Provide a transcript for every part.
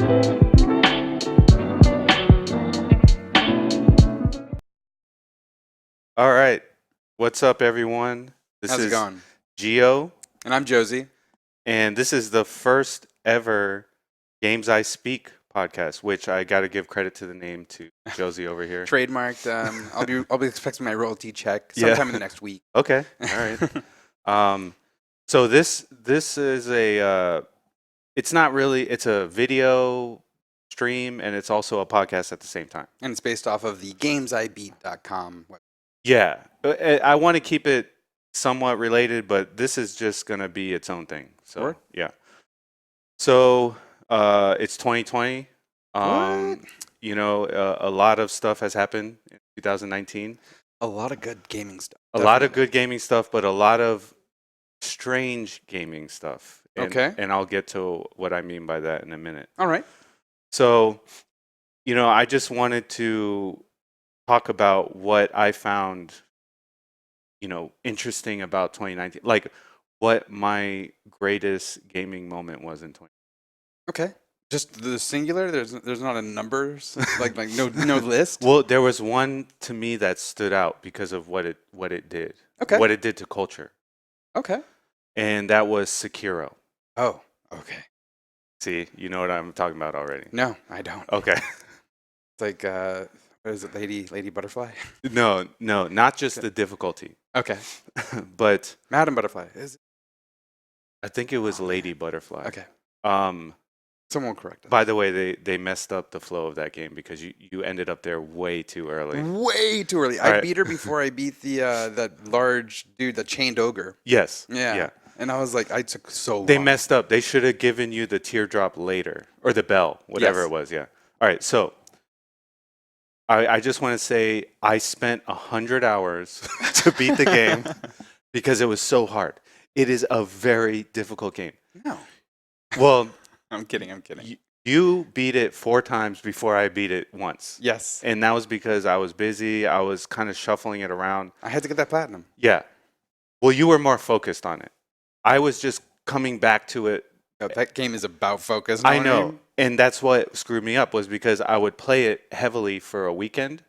All right. What's up, everyone? This How's it is going? Geo, And I'm Josie. and this is the first ever Games I Speak podcast, which I got to give credit to the name to Josie over here. Trademarked. I'll be expecting my royalty check Yeah. sometime in the next week. Okay. All right. Um, so this is it's not really, it's a video stream and it's also a podcast at the same time. And it's based off of the gamesibeat.com. Yeah. I want to keep it somewhat related, but this is just going to be its own thing. So, Sure. yeah. So, it's 2020. What? A lot of stuff has happened in 2019. A lot of good gaming stuff. A lot of good gaming stuff, but a lot of strange gaming stuff. Okay. And I'll get to what I mean by that in a minute. All right. So, I just wanted to talk about what I found, interesting about 2019. Like what my greatest gaming moment was in 2019. Okay. Just the singular. There's not a numbers like no list. Well, there was one to me that stood out because of what it did. Okay. What it did to culture. Okay. And that was Sekiro. Oh. Okay. See, you know what I'm talking about already. No, I don't. Okay. It's like what is it, Lady Butterfly? No, not just the difficulty, Okay. but Madam Butterfly. Is it? I think it was Oh, Lady Butterfly. Okay. Um, Someone will correct us. by the way, they messed up the flow of that game because you ended up there way too early. Way too early. All I right. beat her before I beat the that large dude, the chained ogre. Yes. Yeah. Yeah. And I was like, I took so long. They messed up. They should have given you the teardrop later or the bell, whatever Yes. it was. Yeah. All right. So I just want to say I spent 100 hours to beat the game because it was so hard. It is a very difficult game. No. Well, I'm kidding. you beat it 4 times before I beat it once. Yes. And that was because I was busy. I was kind of shuffling it around. I had to get that platinum. Yeah. Well, you were more focused on it. I was just coming back to it. That game is about focus. I know. And that's what screwed me up was because I would play it heavily for a weekend.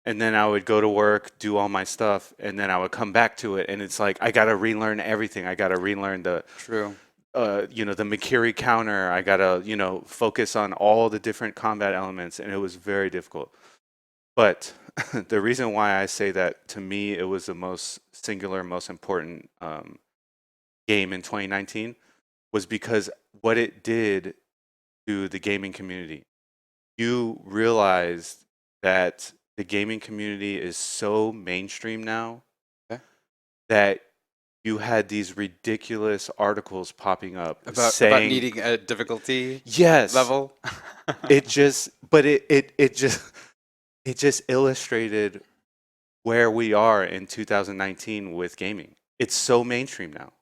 And then I would go to work, do all my stuff, and then I would come back to it. And it's like, I got to relearn everything. I got to relearn the True. the Makiri counter. I got to, focus on all the different combat elements. And it was very difficult. But the reason why I say that, to me, it was the most singular, most important game in 2019 was because what it did to the gaming community. You realized that the gaming community is so mainstream now Okay. that you had these ridiculous articles popping up About saying needing a difficulty yes level. it just illustrated where we are in 2019 with gaming. It's so mainstream now.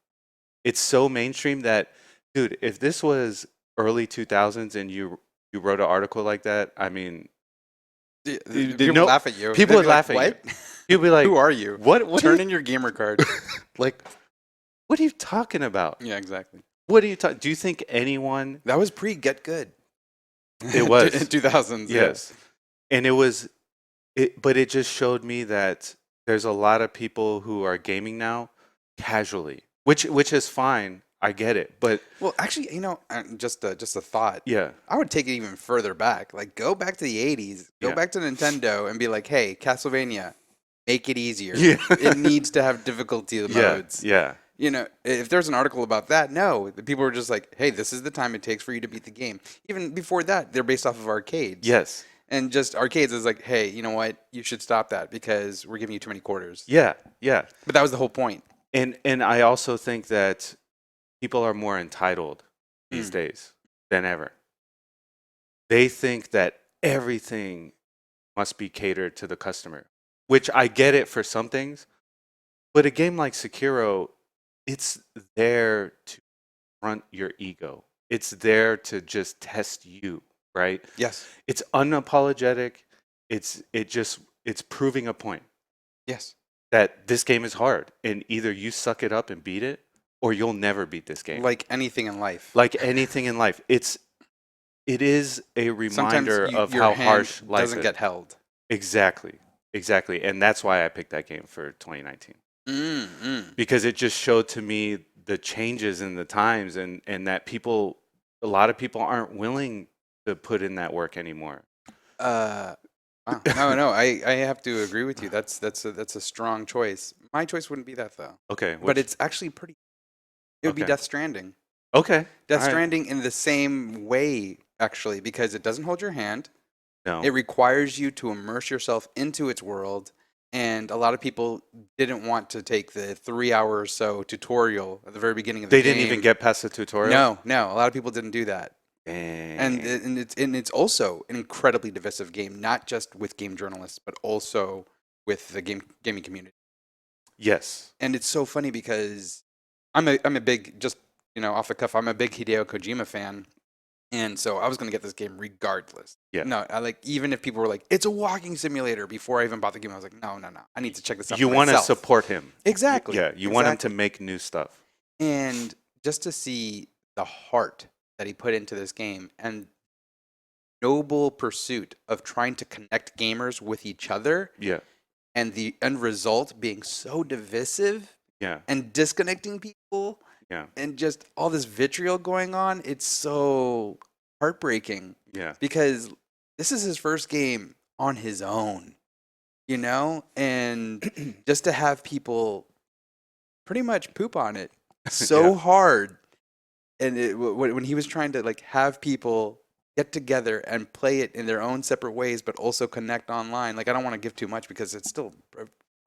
It's so mainstream that, dude, if this was early 2000s and you wrote an article like that, I mean, People laugh at you. people They'd would be laugh like, at what? you. You'd be like, Who are you? what Turn are in your gamer card. like, what are you talking about? Yeah, exactly. What are you talking? Do you think anyone? That was pre Get Good. It was. in 2000s. Yes. And but it just showed me that there's a lot of people who are gaming now casually, which is fine. I get it, but Well, actually, just a thought. yeah, I would take it even further back. Like, go back to the 80s, go Yeah. back to Nintendo and be like, hey, Castlevania, make it easier. Yeah. It needs to have difficulty modes. yeah, If there's an article about that, no. The people were just like, hey, this is the time it takes for you to beat the game. Even before that, they're based off of arcades. yes, And just arcades is like, hey, you know what? You should stop that because we're giving you too many quarters. yeah. But that was the whole point. And I also think that people are more entitled these days than ever. They think that everything must be catered to the customer, which I get it for some things, but a game like Sekiro, it's there to front your ego. It's there to just test you, right? Yes. It's unapologetic. It's proving a point Yes. that this game is hard, and either you suck it up and beat it, or you'll never beat this game. Like anything in life. Like anything in life, it's it is a Sometimes reminder of your how hand harsh life doesn't is. get held. Exactly. Exactly. And that's why I picked that game for 2019. Mm, mm. Because it just showed to me the changes in the times, and that a lot of people aren't willing to put in that work anymore. Uh, wow. No, no, I have to agree with you. That's a strong choice. My choice wouldn't be that though. Okay, But which it's actually pretty. It would be okay. Death Stranding. Okay. All Death right. Stranding in the same way, actually, because it doesn't hold your hand. No. It requires you to immerse yourself into its world. And a lot of people didn't want to take the 3 hour or so tutorial at the very beginning of the They didn't even game. get past the tutorial? No, no, a lot of people didn't do that. And Dang. and it's also an incredibly divisive game, not just with game journalists, but also with the gaming community. Yes. And it's so funny because I'm a big, just off the cuff, I'm a big Hideo Kojima fan, and so I was gonna get this game regardless. Yeah. No, I like, even if people were like, it's a walking simulator, before I even bought the game, I was like, no, no, no, I need to check this out You for want to myself. support him. Exactly. Yeah, you want him to Exactly. make new stuff. And just to see the heart that he put into this game and noble pursuit of trying to connect gamers with each other, Yeah. and the end result being so divisive Yeah. and disconnecting people, Yeah. and just all this vitriol going on, it's so heartbreaking Yeah. because this is his first game on his own, and just to have people pretty much poop on it Yeah. so hard. And when he was trying to like have people get together and play it in their own separate ways, but also connect online. Like, I don't want to give too much because it's still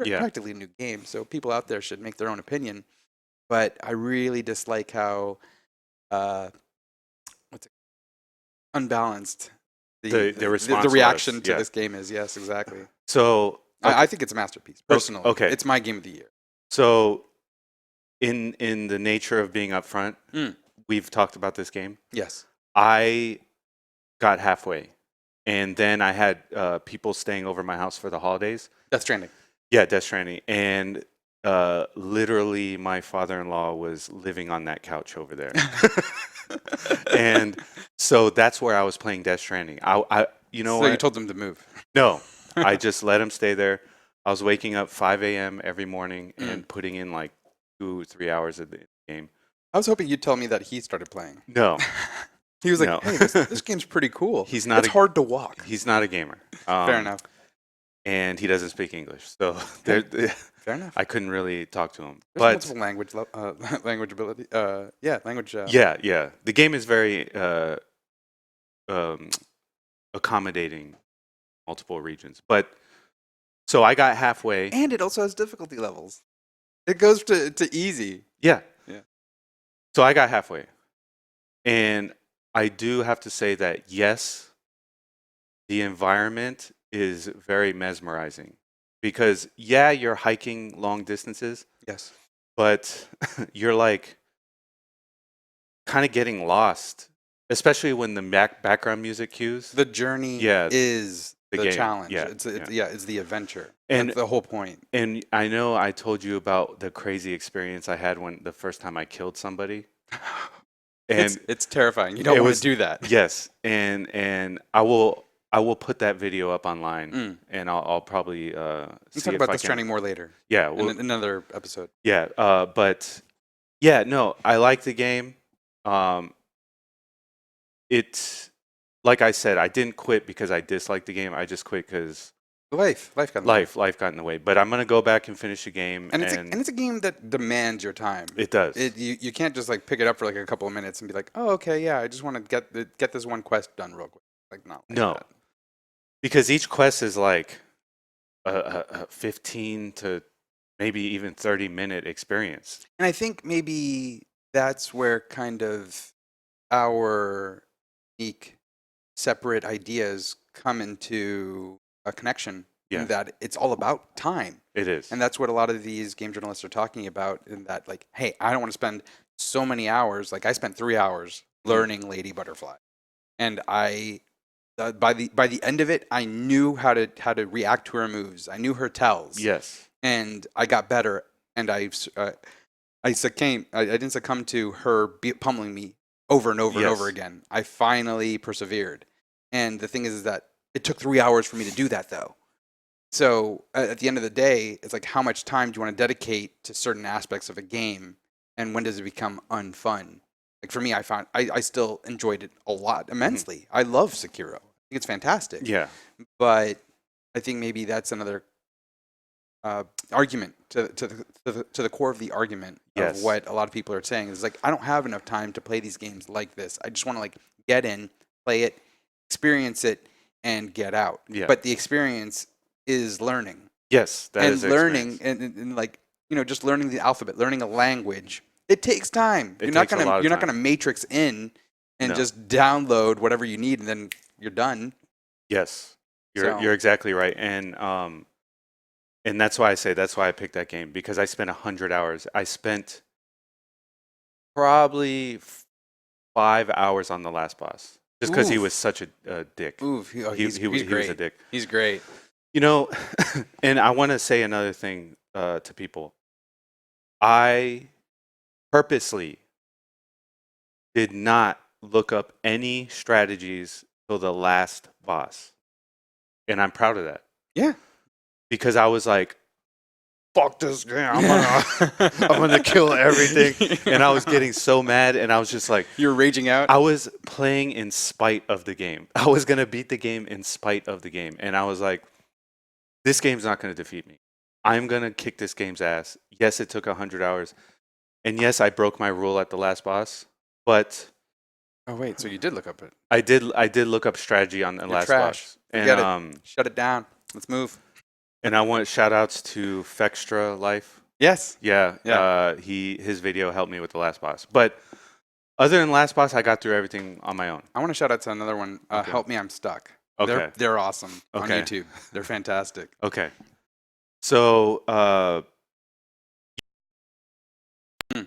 Yeah. practically a new game, so people out there should make their own opinion. But I really dislike how uh, what's it, unbalanced The the response was. reaction to Yeah. this game is. Yes, exactly. So I okay. think it's a masterpiece. Personally, Okay. it's my game of the year. So in the nature of being upfront, Mm, we've talked about this game. yes, I got halfway, and then I had people staying over my house for the holidays. Death Stranding. Yeah, Death Stranding, and literally my father-in-law was living on that couch over there, and so that's where I was playing Death Stranding. You know So you what? told them to move. No, I just let him stay there. I was waking up 5 a.m. every morning Mm. and putting in like 2 or 3 hours of the game. I was hoping you'd tell me that he started playing. No, He was like, no, "Hey, this game's pretty cool. he's not It's a hard to walk." he's not a gamer. Fair enough. And he doesn't speak English, so Hey, there, fair enough. I couldn't really talk to him. There's But multiple language ability. Yeah, language. yeah, yeah, the game is very um, accommodating multiple regions. But so I got halfway. And it also has difficulty levels. It goes to easy. Yeah, Yeah. so I got halfway, and I do have to say that yes, the environment is very mesmerizing because yeah, you're hiking long distances, Yes. but you're like kind of getting lost, especially when the background music cues. The journey Yeah, is the the game. challenge. Yeah, It's yeah. yeah, it's the adventure. And That's the whole point. and I know I told you about the crazy experience I had when the first time I killed somebody, and It's terrifying. You don't it want to was do that. yes, and I will put that video up online, Mm. and I'll probably Let's see talk if about I Death can. Stranding more later Yeah, in well, another episode. yeah, but yeah, no, I like the game. Um, it's like I said, I didn't quit because I disliked the game. I just quit because Life got in the way. life got in the way. But I'm gonna go back and finish the game, And and it's a game that demands your time. it does. You can't just like pick it up for like a couple of minutes and be like, oh, okay, yeah, I just want to get this one quest done real quick. Like, not like No, that. because each quest is like a 15 to maybe even 30-minute experience. And I think maybe that's where kind of our unique, separate ideas come into a connection. Yeah. In that it's all about time. It is. And that's what a lot of these game journalists are talking about. In that, like, hey, I don't want to spend so many hours. Like, I spent 3 hours learning Lady Butterfly, and I by the end of it, I knew how to react to her moves. I knew her tells, Yes. and I got better. And I didn't succumb to her pummeling me over and over and over Yes. again. I finally persevered. And the thing is that it took 3 hours for me to do that, though. So at the end of the day, it's like, how much time do you want to dedicate to certain aspects of a game, and when does it become unfun? Like for me, I found I still enjoyed it a lot, immensely. I love Sekiro. I think it's fantastic. Yeah. But I think maybe that's another argument to the core of the argument of Yes. what a lot of people are saying is like, I don't have enough time to play these games like this. I just want to like get in, play it, experience it, and get out. Yeah. But the experience is learning. Yes, that And is the learning experience. and like, just learning the alphabet, learning a language. It takes time. It takes a lot of You're not time. gonna matrix in and No. just download whatever you need and then you're done. Yes, So- you're exactly right, and that's why I picked that game, because I spent 100 hours. I spent probably 5 hours on the last boss, just because he Oof. was such a dick. Oof, He he's was great. a dick. He's great. You know, and I want to say another thing to people. I purposely did not look up any strategies till the last boss, and I'm proud of that. Yeah. Because I was like, fuck this game. I'm gonna kill everything. And I was getting so mad, and I was just like, You were raging out. I was playing in spite of the game. I was gonna beat the game in spite of the game. And I was like, this game's not gonna defeat me. I'm gonna kick this game's ass. Yes, it took 100 hours. And yes, I broke my rule at the last boss, but Oh wait, so you did look up it. I did look up strategy on the You're last trash. boss. And Forget it. Shut it down. Let's move. and I want shout outs to Fextra Life. Yes. Yeah, Yeah. his video helped me with the last boss. But other than last boss, I got through everything on my own. I want to shout out to another one. Okay. Help Me, I'm Stuck. Okay. They're awesome on Okay. YouTube. They're fantastic. Okay. So Hmm.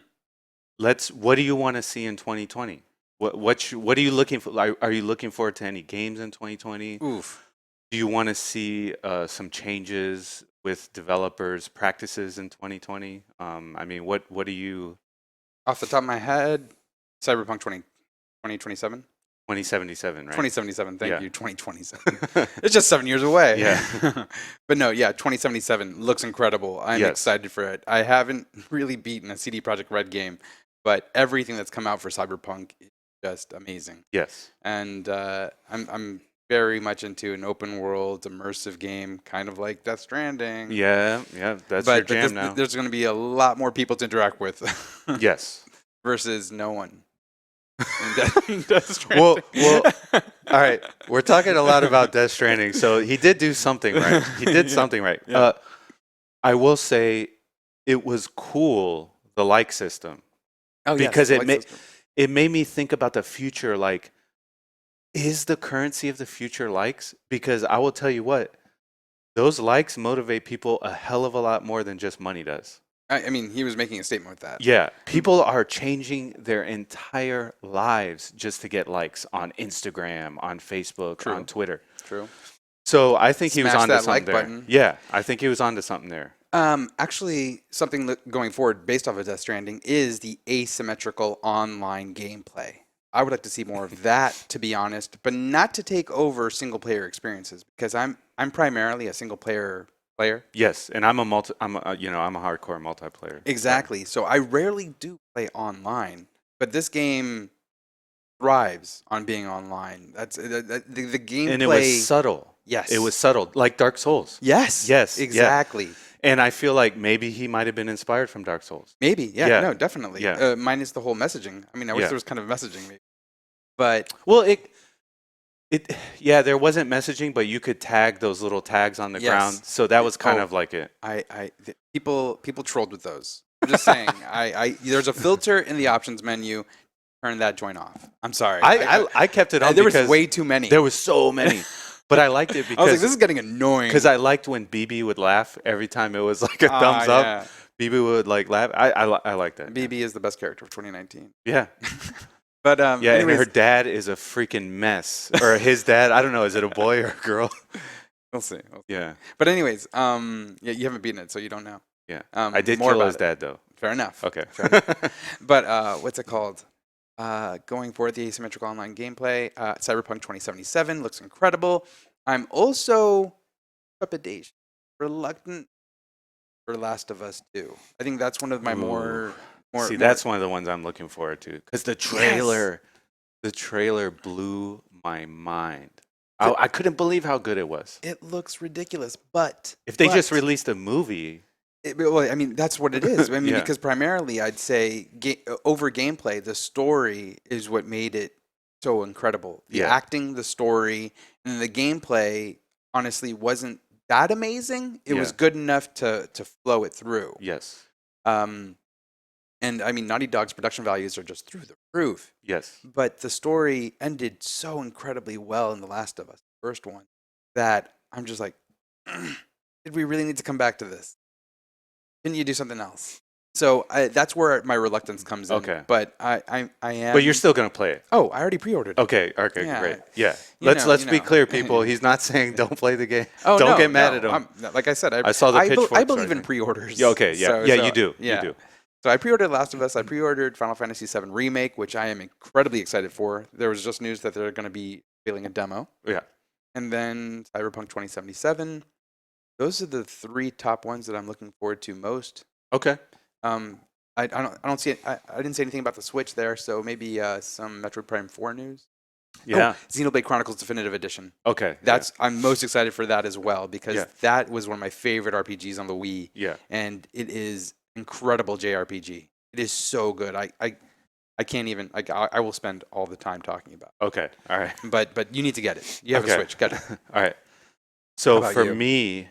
what do you want to see in 2020? What are you looking for? Are you looking forward to any games in 2020? Oof. Do you want to see some changes with developers' practices in 2020? I mean, what do you Off the top of my head, Cyberpunk 2027? 2077, right? 2077, thank Yeah. you. 2027. It's just 7 years away. Yeah. But no, yeah, 2077 looks incredible. I'm Yes. excited for it. I haven't really beaten a CD Projekt Red game, but everything that's come out for Cyberpunk is just amazing. Yes. And I'm very much into an open world, immersive game, kind of like Death Stranding. Yeah, that's your jam now. There's going to be a lot more people to interact with Yes. versus no one. in Death Stranding. Well, all right. We're talking a lot about Death Stranding, so he did do something right. He did something right. Yeah. I will say it was cool, the like system, Oh, yes, because the it like made system. it made me think about the future. Like, is the currency of the future likes? Because I will tell you what, those likes motivate people a hell of a lot more than just money does. I mean, he was making a statement with that. Yeah, people are changing their entire lives just to get likes on Instagram, on Facebook, True. on Twitter. True. So I think he was Smash onto that something like there. button. Yeah, I think he was onto something there. Actually, something going forward based off of Death Stranding is the asymmetrical online gameplay. I would like to see more of that, to be honest, but not to take over single player experiences, because I'm primarily a single player. Yes, and I'm a hardcore multiplayer. Exactly. So I rarely do play online, but this game thrives on being online. That's the gameplay. And it was subtle. Yes. It was subtle, like Dark Souls. Yes. Yes, yeah. Exactly. And I feel like maybe he might have been inspired from Dark Souls. Maybe. Yeah. Yeah. No, definitely. Yeah. Minus the whole messaging. I mean, I wish Yeah. there was kind of messaging, maybe. But Well, there wasn't messaging, but you could tag those little tags on the Yes. ground. So that was kind Oh. of like it. people trolled with those. I'm just saying. There's a filter in the options menu. Turn that joint off. I'm sorry. I kept it on there was because way too many. there was so many. But I liked it I was like, because this is getting annoying. I liked when BB would laugh every time it was like a thumbs up. Yeah. BB would like laugh. I like that. BB is the best character of 2019. Yeah. But Yeah, and anyways, her dad is a freaking mess. Or his dad, I don't know, is it a boy or a girl? we'll see. Yeah. But anyways, yeah, you haven't beaten it, so you don't know. Yeah. Um, I did more kill about his it. dad though. Fair enough. Okay. But what's it called? Going for the asymmetrical online gameplay. Cyberpunk 2077 looks incredible. I'm also trepidation, reluctant for Last of Us 2. I think that's one of my Ooh. more, See, more. that's one of the ones I'm looking forward to because Yes. the trailer blew my mind. The- I couldn't believe how good it was. It looks ridiculous, but If they just but released a movie, well, I mean, that's what it is. I mean, yeah, because primarily I'd say over gameplay, the story is what made it so incredible. The yeah, acting, the story, and the gameplay honestly wasn't that amazing. It yeah, was good enough to flow it through. yes, Um, and I mean, Naughty Dog's production values are just through the roof. yes. But the story ended so incredibly well in The Last of Us, the first one, that I'm just like, did we really need to come back to this? Can you do something else? So that's where my reluctance comes in. Okay. But I am. But you're still gonna play it. Oh, I already pre-ordered it. Okay, okay, Yeah, great. Yeah. you Let's know. be clear, people. He's not saying don't play the game. Oh Don't no, get mad no. at him. Like I said, I saw the I pitchforks. believe in pre-orders. Yeah, okay, yeah. Yeah, you do. Yeah. You do. So I pre-ordered Last of Us. I pre-ordered Final Fantasy VII Remake, which I am incredibly excited for. There was just news that they're going to be revealing a demo, Yeah. and then Cyberpunk 2077. Those are the three top ones that I'm looking forward to most. Okay. Um, I don't see it. I didn't say anything about the Switch there, so maybe some Metroid Prime 4 news. Yeah. Oh, Xenoblade Chronicles Definitive Edition. Okay. That's I'm most excited for that as well because Yeah. that was one of my favorite RPGs on the Wii, Yeah. and it is incredible JRPG. It is so good. I can't even. I will spend all the time talking about Okay. All right. it. But you need to get it. You have Okay. a Switch. Get it. All right. So about for you? me,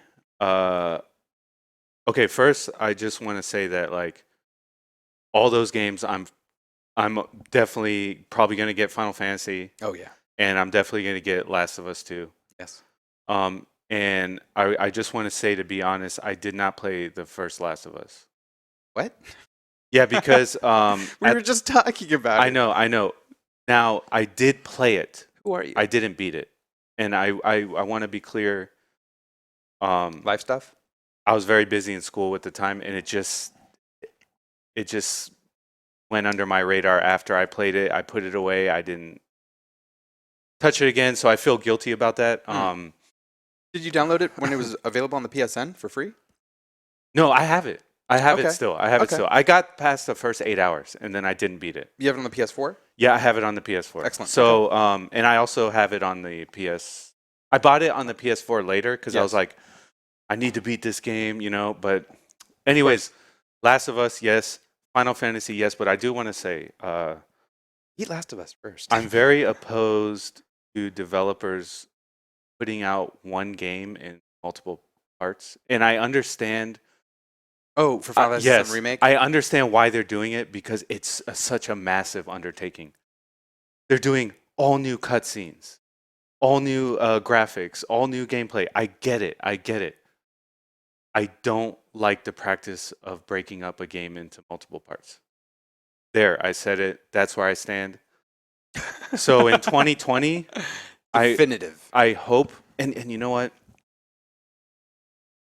okay, first I just want to say that like all those games I'm definitely probably going to get Final Fantasy Oh yeah. and I'm definitely going to get Last of Us 2. Yes. And I just want to say, to be honest, I did not play the first Last of Us. What? Yeah, because We were just talking about I it. know. Now I did play it. Who are you? I didn't beat it, and I want to be clear. Life stuff. I was very busy in school at the time, and it just went under my radar after I played it. I put it away. I didn't touch it again, so I feel guilty about that. Did you download it when it was available on the PSN for free? No, I have it. I have Okay. it still. I have it Okay. still. I got past the first 8 hours, and then I didn't beat it. You have it on the PS4? Yeah, I have it on the PS4. Excellent. So, and I also have it on the PS. I bought it on the PS4 later because I was Yes. like, I need to beat this game, you know. But, anyways, Last of Us, yes. Final Fantasy, yes. But I do want to say, Eat Last of Us first. I'm very opposed to developers putting out one game in multiple parts, and I understand. Oh, for Final Fantasy Yes, VII Remake? I understand why they're doing it because it's such a massive undertaking. They're doing all new cutscenes, all new graphics, all new gameplay. I get it. I don't like the practice of breaking up a game into multiple parts. There, I said it. That's where I stand. So in 2020, Definitive. I hope, and you know what?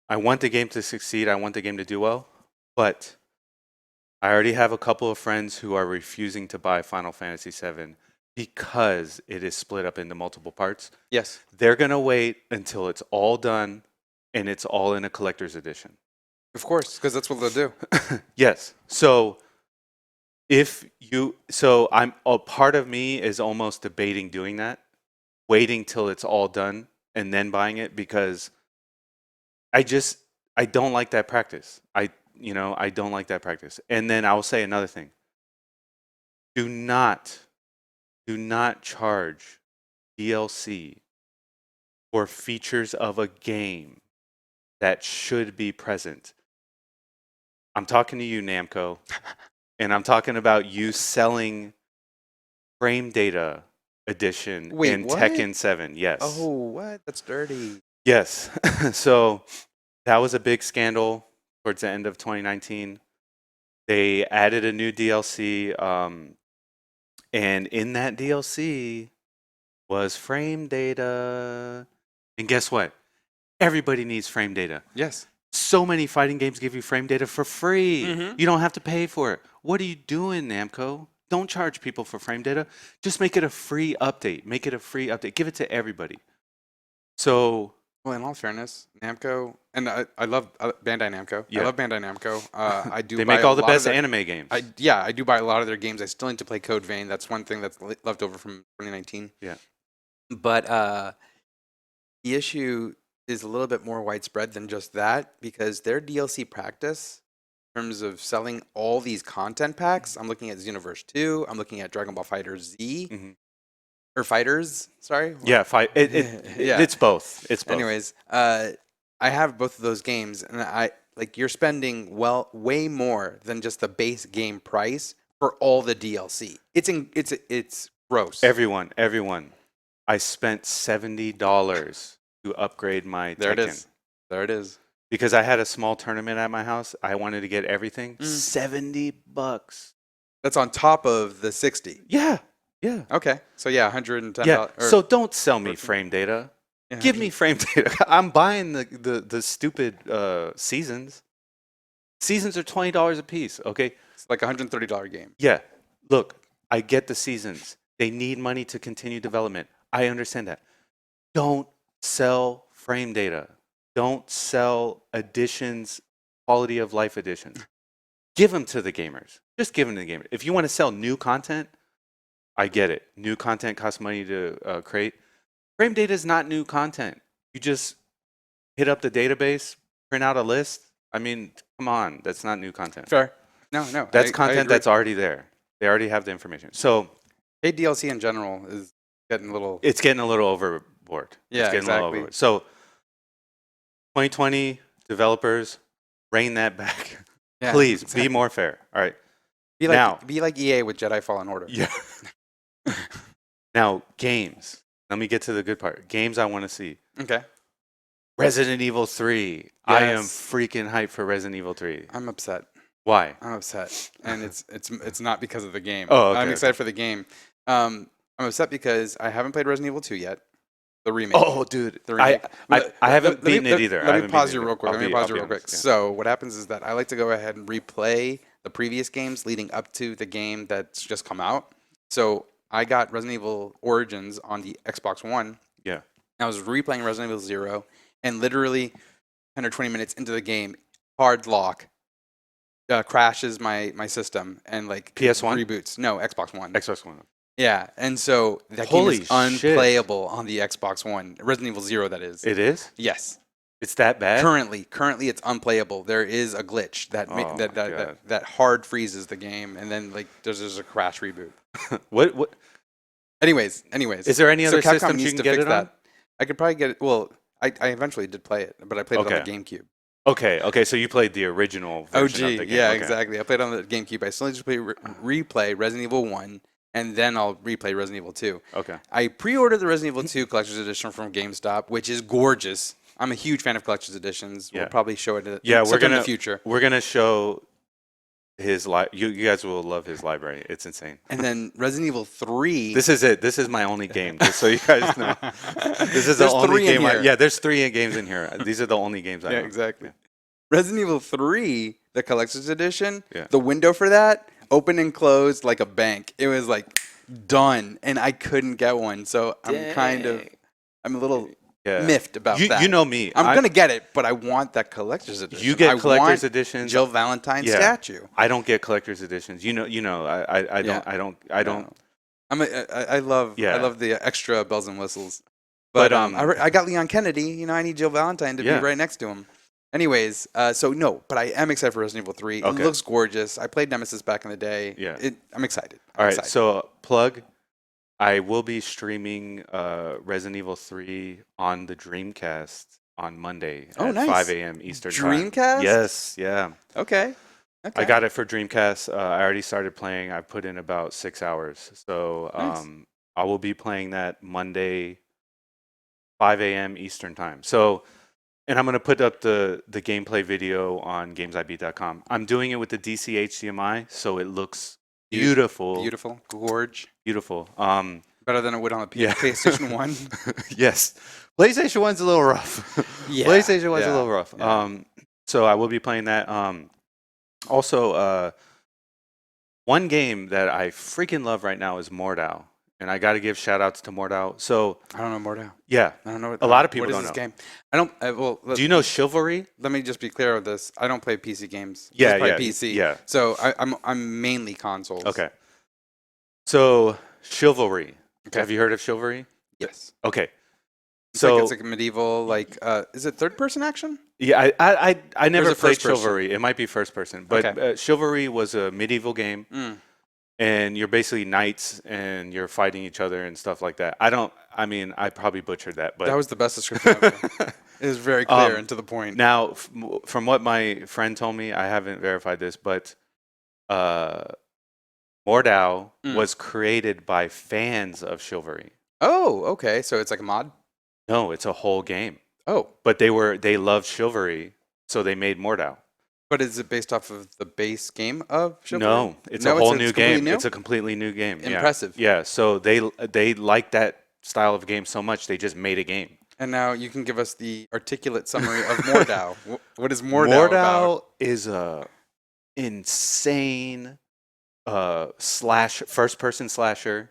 I want the game to succeed. I want the game to do well, but I already have a couple of friends who are refusing to buy Final Fantasy VII because it is split up into multiple parts. Yes. They're going to wait until it's all done and it's all in a collector's edition. Of course, because that's what they'll do. Yes. So so I'm a part of me is almost debating doing that, waiting till it's all done and then buying it because I don't like that practice. I don't like that practice. And then I will say another thing. Do not charge DLC for features of a game that should be present. I'm talking to you, Namco, and I'm talking about you selling frame data edition Wait, in what? Tekken 7. Yes. Oh, what? That's dirty. Yes. So that was a big scandal towards the end of 2019. They added a new DLC, and in that DLC was frame data. And guess what? Everybody needs frame data. Yes. So many fighting games give you frame data for free. Mhm. You don't have to pay for it. What are you doing, Namco? Don't charge people for frame data. Just make it a free update. Make it a free update. Give it to everybody. So Well, in all fairness, Namco, and I love Bandai Namco. Yeah. I love Bandai Namco. I do. they buy make a all the lot of best their- anime games. I do buy a lot of their games. I still need to play Code Vein. That's one thing that's left over from 2019. Yeah. But the issue is a little bit more widespread than just that because their DLC practice, in terms of selling all these content packs, I'm looking at Xenoverse 2. I'm looking at Dragon Ball Fighter Z Mhm. or Fighters. Sorry. Yeah, Yeah. it's both. It's both. Anyways, I have both of those games, and you're spending way more than just the base game price for all the DLC. It's gross. Everyone. I spent $70 to upgrade my There Tekken. it is. There it is. Because I had a small tournament at my house. I wanted to get everything. Mm. $70. That's on top of the 60. Yeah. Yeah. Okay, so yeah, $110. Yeah. or- So don't sell me or- frame data. yeah, Give me frame data. I'm buying the stupid seasons. Seasons are $20 a piece. Okay. It's like a $130 game. Yeah. Look, I get the seasons. They need money to continue development. I understand that. Don't sell frame data. Don't sell editions, quality of life editions. Give them to the gamers. Just give them to the gamers. If you want to sell new content, I get it. New content costs money to create. Frame data is not new content. You just hit up the database, print out a list. I mean, come on. That's not new content. Fair. No. That's I content agree. that's already there. They already have the information. So Paid DLC in general is getting a little. it's getting a little overboard. Yeah, It's getting a little exactly. overboard. So 2020 developers, rein that back. Yeah, Please exactly. be more fair. All right. Be like now- be like EA with Jedi Fallen Order. Yeah. Now, games. Let me get to the good part. Games I want to see. Okay. Resident Evil 3. I am Yes. freaking hyped for Resident Evil 3. I'm upset. Why? I'm upset, and it's not because of the game. Oh, okay, I'm okay. excited for the game. I'm upset because I haven't played Resident Evil 2 yet, the remake. Oh, dude. The remake. I haven't Let me- beaten it either. I Let me haven't pause beaten you it real either. quick. I'll Let me be- pause I'll you be real quick. honest, yeah. So what happens is that I like to go ahead and replay the previous games leading up to the game that's just come out. So I got Resident Evil Origins on the Xbox One. Yeah. I was replaying Resident Evil 0, and literally 10 or 20 minutes into the game, hard lock crashes my system and like PS1? reboots. No, Xbox One. Xbox One. Yeah, and so that Holy game is shit. unplayable on the Xbox One. Resident Evil 0, that is. It is? Yes. It's that bad? Currently, it's unplayable. There is a glitch that Oh my God. that hard freezes the game, and then like there's a crash reboot. What? Anyways, Is there any so other Capcom systems you needs can to get fix it on? that. I could probably get it. Well, I eventually did play it, but I played it on Okay. the GameCube. Okay, so you played the original version of the game. Yeah, Okay. exactly. I played on the GameCube. I still need to replay Resident Evil 1, and then I'll replay Resident Evil 2. Okay. I pre-ordered the Resident Evil 2 Collector's Edition from GameStop, which is gorgeous. I'm a huge fan of Collector's Editions. Yeah. We'll probably show it Yeah, we're sometime in gonna the future. We're gonna show his you guys will love his library. It's insane. And then Resident Evil 3. This is it. This is my only game, just so you guys know. This is the There's only 3 in game. here. Yeah, there's 3 games in here. These are the only games I Yeah, know. exactly. Yeah. Resident Evil 3, the Collector's Edition, Yeah. the window for that opened and closed like a bank. It was like done, and I couldn't get one. So I'm a little Yeah. miffed about that. You know me. I'm going to get it, but I want that Collector's Edition. You get I collector's want editions. Jill Valentine's Yeah. statue. I don't get collector's editions. You know. I don't. Yeah. I don't. No. I love Yeah. the extra bells and whistles. But, But I got Leon Kennedy. You know, I need Jill Valentine to Yeah. be right next to him. Anyways, so no, but I am excited for Resident Evil 3. Okay. It looks gorgeous. I played Nemesis back in the day. Yeah. I'm excited. All right. Excited. So plug. I will be streaming Resident Evil 3 on the Dreamcast on Monday Oh, at nice. 5 a.m. Eastern time. Dreamcast? Yes. Yeah. Okay. I got it for Dreamcast. I already started playing. I put in about 6 hours. So Nice. I will be playing that Monday, 5 a.m. Eastern time. So, and I'm going to put up the gameplay video on gamesibeat.com. I'm doing it with the DC HDMI, so it looks beautiful. Beautiful. Gorge. Beautiful. Better than it would on the Yeah. PlayStation 1. Yes. PlayStation 1's a little rough. Yeah, PlayStation 1's a yeah, little rough. yeah. So I will be playing that. Also, One game that I freaking love right now is Mordau, and I got to give shout outs to Mordau. So I don't know more now. yeah, I don't know a lot of what people is don't this know. game. I don't. Well, Do you know Chivalry? let me just be clear with this. I don't play PC games. This Yeah, is probably yeah, PC. yeah. So I'm mainly consoles. Okay. So Chivalry. Okay. Have you heard of Chivalry? Yes. Okay. It's So like a medieval is it third person action? yeah, I Or is never it played first person? Chivalry. It might be first person, but Okay. Chivalry was a medieval game, Mm. and you're basically knights and you're fighting each other and stuff like that. I don't. I mean, I probably butchered that, That but was the best description ever. It was very clear and to the point. now from what my friend told me, I haven't verified this, but uh, Mordau Mm. was created by fans of Chivalry. Oh, okay. So it's like a mod. No, it's a whole game. Oh, But they loved Chivalry, so they made Mordau. but is it based off of the base game of Chivalry? No, it's No, a whole it's new completely game. new? It's a completely new game. Yeah. Impressive. Yeah. So they like that style of game so much they just made a game. And now you can give us the articulate summary of Mordau. What is Mordau about? Mordau is a insane first person slasher.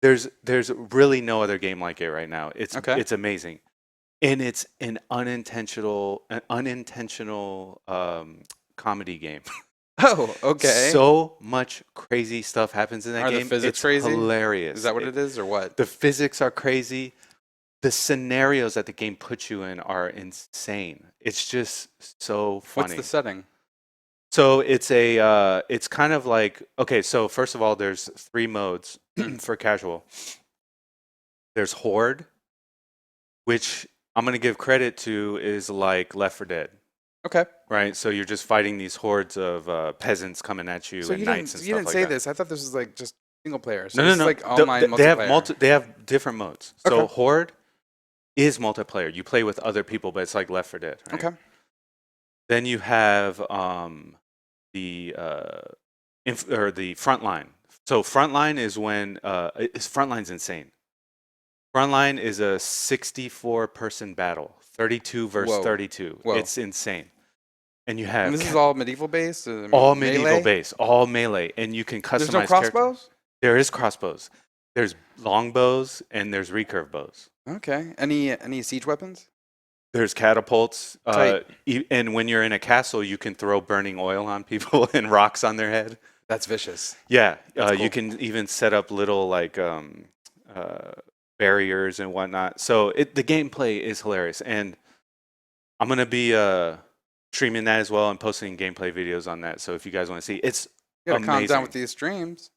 There's really no other game like it right now. Okay. It's amazing. And it's an unintentional comedy game. Oh, okay. So much crazy stuff happens in that Are game. the physics It's crazy? hilarious. Is that what it is or what? The physics are crazy. The scenarios that the game puts you in are insane. It's just so funny. What's the setting? So it's kind of like, okay, so first of all, there's 3 modes for casual. There's Horde, which I'm going to give credit to is like Left 4 Dead, Okay. right? So you're just fighting these hordes of peasants coming at you So and you knights didn't and you stuff didn't like say that. this. I thought this was like just single player. So No, no, this is no. like online They have multiplayer. they have different modes. So Okay. Horde is multiplayer. You play with other people, but it's like Left 4 Dead, right? Okay. Then you have the the frontline. So frontline is when frontline's insane. Frontline is a 64-person battle, 32 versus Whoa. 32. Whoa. It's insane. And you have And this is all medieval based? all medieval melee? base, all melee, and you can customize There's no characters. crossbows? There is crossbows. There's longbows and there's recurve bows. Okay. Any siege weapons? There's catapults, Tight. and when you're in a castle, you can throw burning oil on people and rocks on their head. That's vicious. Yeah, That's you cool. can even set up little like barriers and whatnot. So the gameplay is hilarious, and I'm gonna be streaming that as well and posting gameplay videos on that. So if you guys want to see, it's You gotta calm amazing. down with these streams.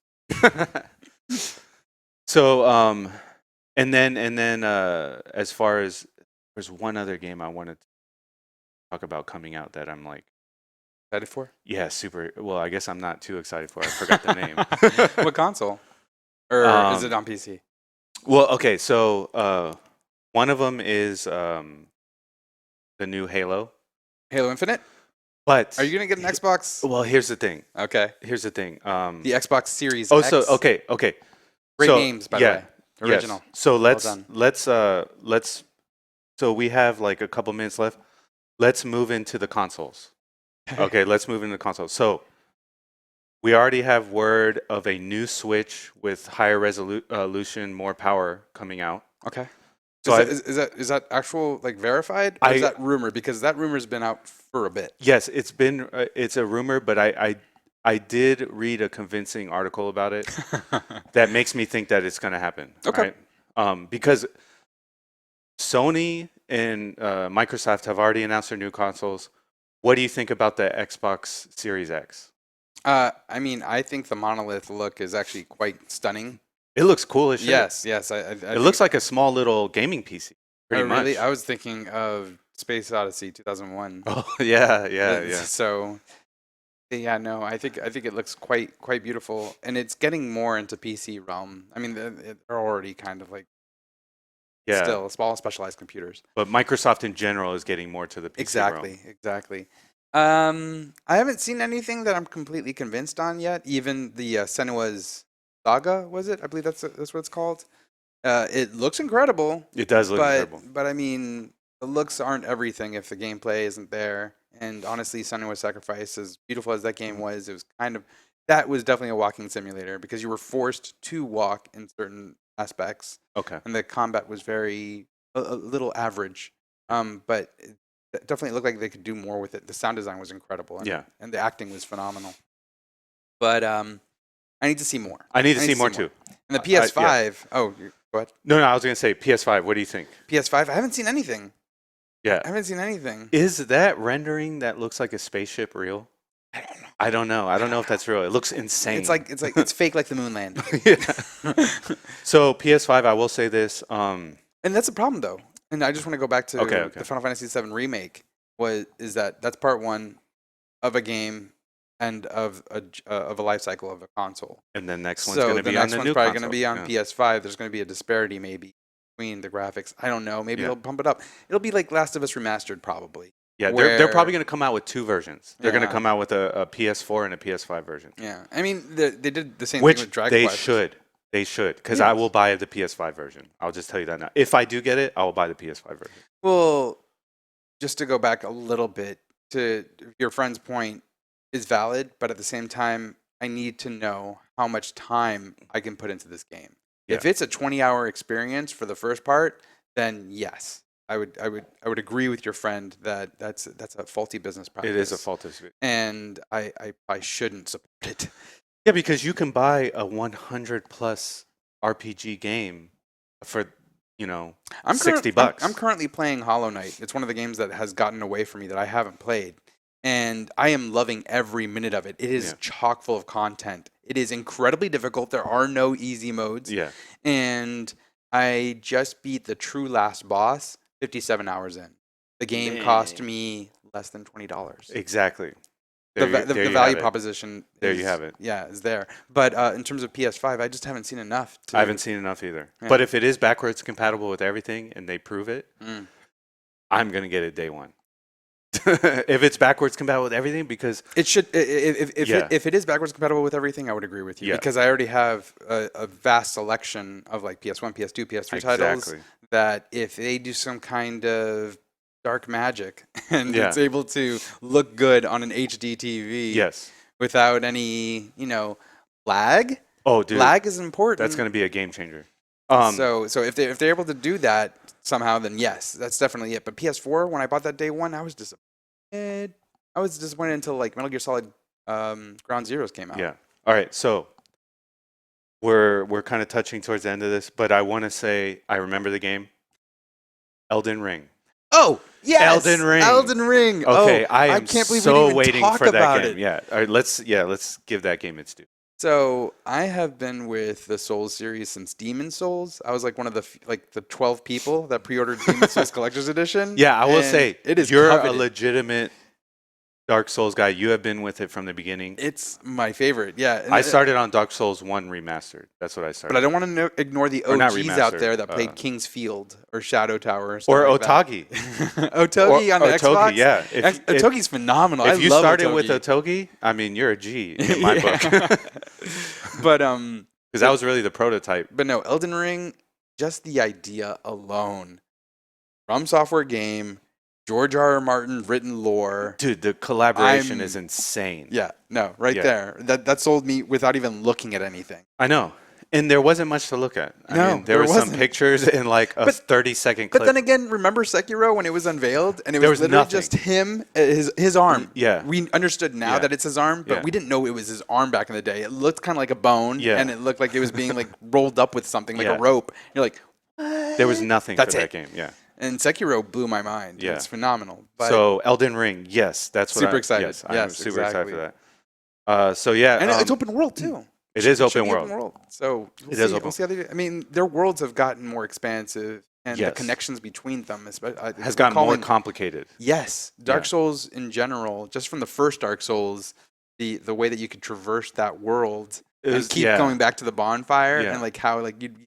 So and then as far as there's one other game I wanted to talk about coming out that I'm like, Excited for? yeah, super. Well, I guess I'm not too excited for. I forgot the name. What console? Or is it on PC? Well, okay, so one of them is the new Halo, Halo Infinite? but Are you gonna get an Xbox? well, here's the thing. Okay. Here's the thing. The Xbox Series Oh, X. so okay. Great So, games, by yeah, the way. Original. Yes. So done. let's. So we have like a couple minutes left. Let's move into the consoles. Okay, let's move into the consoles. So we already have word of a new Switch with higher resolution, more power coming out. Okay. So Is that actual like verified or is that rumor? Because that rumor's been out for a bit. Yes, it's a rumor, but I did read a convincing article about it that makes me think that it's going to happen. Okay. Right? Because Sony and Microsoft have already announced their new consoles. What do you think about the Xbox Series X? I mean, I think the monolith look is actually quite stunning. It looks cool as shit. Yes. It looks like a small little gaming PC. Pretty much. Really, I was thinking of Space Odyssey 2001. Oh yeah. So, yeah, no, I think it looks quite beautiful, and it's getting more into PC realm. I mean, they're already kind of like Yeah. still small specialized computers. But Microsoft in general is getting more to the PC realm. Exactly. I haven't seen anything that I'm completely convinced on yet. Even the Senua's Saga, was it? I believe that's what it's called. It looks incredible. It does look incredible. But I mean, the looks aren't everything if the gameplay isn't there. And honestly, Senua's Sacrifice, as beautiful as that game was, it was kind of that was definitely a walking simulator because you were forced to walk in certain aspects, Okay. and the combat was a little average. But it definitely looked like they could do more with it. The sound design was incredible, Yeah. and the acting was phenomenal. But I need to see more. I need to I see more too. And the Yeah. PS5. Go ahead. No, I was gonna say PS5. What do you think? PS5. I haven't seen anything. Yeah. I haven't seen anything. Is that rendering that looks like a spaceship real? I don't know. I don't know. I don't know if that's real. It looks insane. It's fake like the moon land. Yeah. So PS5, I will say this. And that's a problem though. And I just want to go back to Okay. the Final Fantasy VII remake. That's part one of a game and of a life cycle of a console. And the next one's going to be on the new probably console. going to be on PS5. There's going to be a disparity maybe between the graphics. I don't know. Maybe they'll pump it up. It'll be like Last of Us Remastered probably. Yeah, they're probably going to come out with two versions. They're going to Yeah. come out with a PS4 and a PS5 version. Yeah. I mean, they did the same Which thing with Dragon Quest. they should, because Yeah. I will buy the PS5 version. I'll just tell you that now. If I do get it, I will buy the PS5 version. Well, just to go back a little bit to your friend's point is valid, but at the same time, I need to know how much time I can put into this game. Yeah. If it's a 20-hour experience for the first part, then yes, I would agree with your friend that that's a faulty business practice. It is a faulty. And I shouldn't support it. Yeah, because you can buy a 100 plus RPG game for $60. I'm currently playing Hollow Knight. It's one of the games that has gotten away from me that I haven't played. And I am loving every minute of it. It is chock full of content. It is incredibly difficult. There are no easy modes. Yeah. And I just beat the true last boss 57 hours in. The game cost me less than $20. Exactly. The value proposition. There you have it. Yeah, is there. But in terms of PS5, I just haven't seen enough. I haven't seen enough either. Yeah. But if it is backwards compatible with everything and they prove it, I'm going to get it day one. If it's backwards compatible with everything, because it should. If it is backwards compatible with everything, I would agree with you. Yeah. Because I already have a vast selection of like PS1, PS2, PS3 titles that if they do some kind of dark magic and it's able to look good on an HD TV without any, lag. Oh, dude. Lag is important. That's going to be a game changer. So if they're able to do that somehow, then yes, that's definitely it. But PS4, when I bought that day one, I was disappointed. I was disappointed until like Metal Gear Solid Ground Zeroes came out. Yeah. All right. So we're kind of touching towards the end of this, but I want to say I remember the game, Elden Ring. Oh, yes. Elden Ring. Elden Ring. Okay, I can't believe so we didn't even waiting talk for that about game. it. Yeah. All right, let's give that game its due. So I have been with the Souls series since Demon Souls. I was like one of the 12 people that pre-ordered Demon Souls Collector's Edition. Yeah, I will say it is. You're coveted. a legitimate Dark Souls guy. You have been with it from the beginning. It's my favorite. Yeah, I started on Dark Souls 1 Remastered. That's what I started. But I don't want to ignore the Or not OGs out remastered, there that played King's Field or Shadow Tower or like Otogi. Otogi on the Xbox. Yeah, Otogi's phenomenal. If I you love started with Otogi. Otogi, I mean, you're a G in my book. But because that was really the prototype. But no, Elden Ring, just the idea alone, From Software game, George R.R. Martin written lore. Dude, the collaboration is insane. Yeah, no, there. That sold me without even looking at anything. I know. And there wasn't much to look at. I mean, there were wasn't. some pictures in like a 30-second clip. But then again, remember Sekiro when it was unveiled and it was literally nothing. just him, his arm. Yeah. We understood now that it's his arm, but we didn't know it was his arm back in the day. It looked kind of like a bone, and it looked like it was being like rolled up with something like a rope. You're like, what? There was nothing for that game. Yeah. And Sekiro blew my mind. Yeah. It's phenomenal. But so Elden Ring, yes, that's what super excited. Yes, I'm super excited exactly. for that. So yeah, and it's open world too. It is open world. So we'll see how they do. I mean, their worlds have gotten more expansive, and the connections between them has gotten more complicated. Yes, Dark Souls in general, just from the first Dark Souls, the way that you could traverse that world and keep going back to the bonfire, and like how like you'd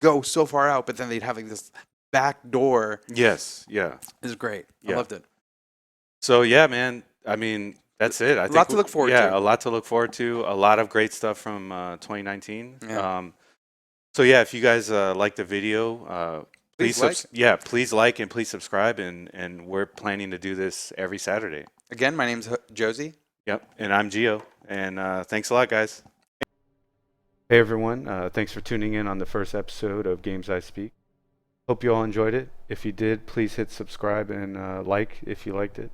go so far out, but then they'd have like this back door. Yes, yeah, it was great. I loved it. So yeah, man. I mean, that's it. I think a lot to look forward to. Yeah, a lot to look forward to. A lot of great stuff from 2019. Yeah. So yeah, if you guys like the video, please please like and please subscribe. And we're planning to do this every Saturday. Again, my name's Josie. Yep. And I'm Geo. And thanks a lot, guys. Hey, everyone. Thanks for tuning in on the first episode of Games I Speak. Hope you all enjoyed it. If you did, please hit subscribe and like if you liked it.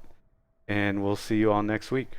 And we'll see you all next week.